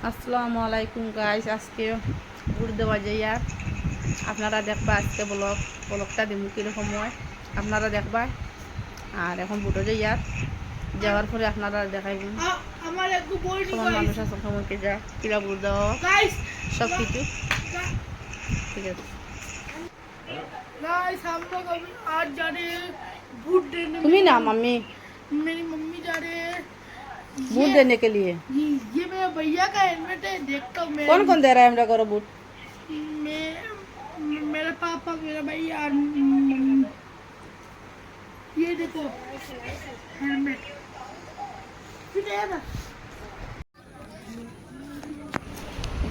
আসসালামু আলাইকুম গাইস, আজকে বুট দেওয়া যাইয়া আপনারা দেখবা। আজকে ব্লগটা দিব কীরকম হয় আপনারা দেখবা। আর এখন বুটো যাইয়া যাওয়ার পরে আপনারা দেখাইবেন সমান মানুষ আছে সময়কে যা কিরা বুট দেওয়া সব কিছু ঠিক আছে। आज जा रहे हैं बूट देने। তুমি না मम्मी मेरी मम्मी जा रहे हैं बूट देने के लिए। ये मेरे भैया का हेलमेट है, देखता हूँ मैं। कौन कौन दे रहा है हमरा करो बूट? मैं, मेरा पापा, मेरा भैया और ये देखो हेलमेट। फिर है ना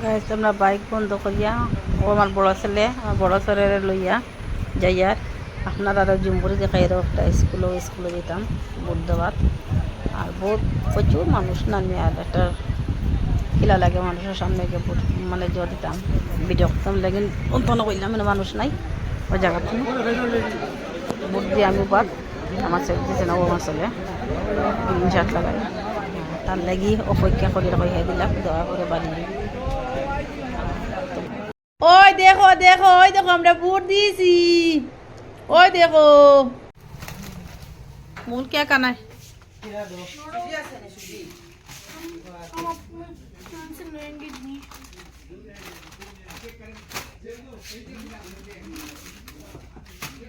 গাইস আমরা বাইক বন্ধ করিয়া ও আমার বড় ছেলের লইয়া যাইয়ার আপনারা আরও জুমপুরি দেখাই একটা স্কুলে যেতাম বুট দেওয়ার। আর বহুত প্রচুর মানুষ নামে আর একটা কিলা লাগে মানুষের সামনে গিয়ে বুট মানে জোর দিতাম ভিডিও করতাম, লেকিন অন্তন করলাম মানে মানুষ নাই ওই জায়গাতে বুট দিয়ে আমি বাদ আমার ছেলে দিছে না, ও আমার ছেলে গ্রিন শার্ট লাগাই তার লাগি অপেক্ষা করে কইয়া দিলাম দেওয়ার পরে বাড়ি। ওই দেখো দেখো ওই দেখো আমরা বুট দিয়েছি, ওই দেখো মূল কে কানায় हम अपने फ्रेंड से लेंगे नहीं।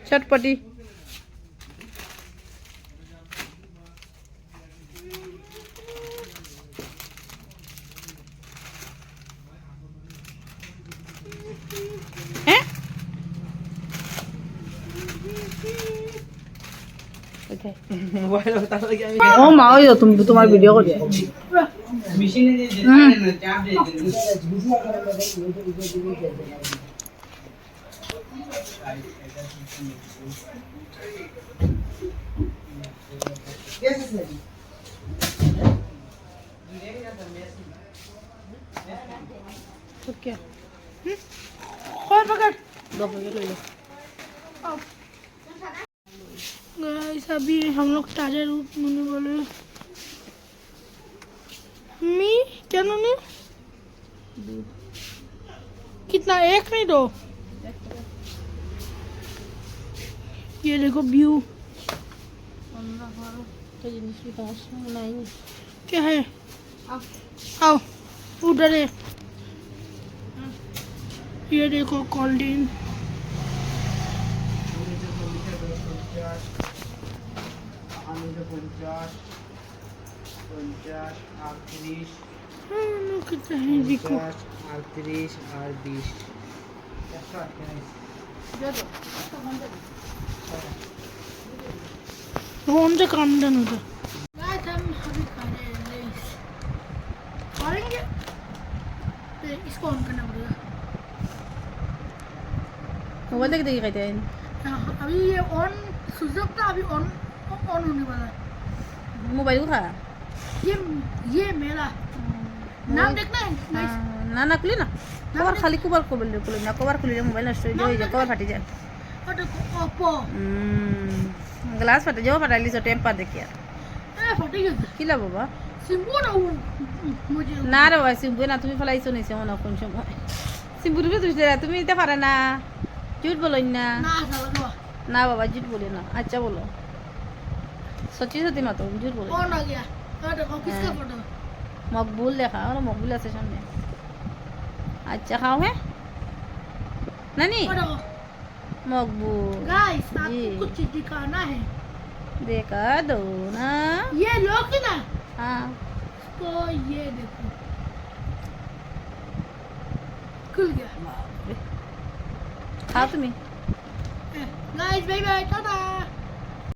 चटपटी ও মা ওই তুমি তোমার ভিডিও করে क्या और पकड़। दो पैकेट ले लो। गाइस अभी हम लोग ताजा रूप मैंने बोले मी क्या नूनी कितना, एक नहीं दो। ये देखो व्यू तो जिनिस की पास नहीं क्या है। आओ उधर है, ये देखो कोल्ड ड्रिंक। कितना है देखो। 38 और 20 कौन सा कांडन होता हम अभी खाएंगे इसको ऑन करना पड़ेगा। मोबाइल देख देखिए कहते हैं अभी ये ऑन स्विच ऑफ था, अभी ऑन ऑन होने वाला है। मोबाइल को खा ये मेरा नाम देखना है। ना ना खुली ना कवर खाली कवर खुली ना कवर खुली मोबाइल नष्ट हो जाए कवर फाटी जाए और देखो ओप्पो ग्लास फाटे जाओ फाटाली सो टेम्पर देखिए फटे गए किला बाबा सिम्बू ना मुझे না রে বাবা সিম্বু না তুমি ফেলাইছো নিছে মনে কোন সময় সিম্বু রূপে তুমি দিতে পারে না ঝুট বলো না ना चलो না বাবা ঝুট বলি না আচ্ছা বলো সত্যি সত্যি মা তো ঝুট বলো ऑन हो गया। और देखो किसका फोटो মকবুল লেখা আর মকবুল আছে সামনে আচ্ছা খাও হ্যাঁ নানি और देखो মকবুল गाइस जी। आपको कुछ दिखाना है। দেখা দো না ये लोग ना হ্যাঁ तो ये देखो खुल गया। খাও তুমি गाइस बाय बाय टाटा।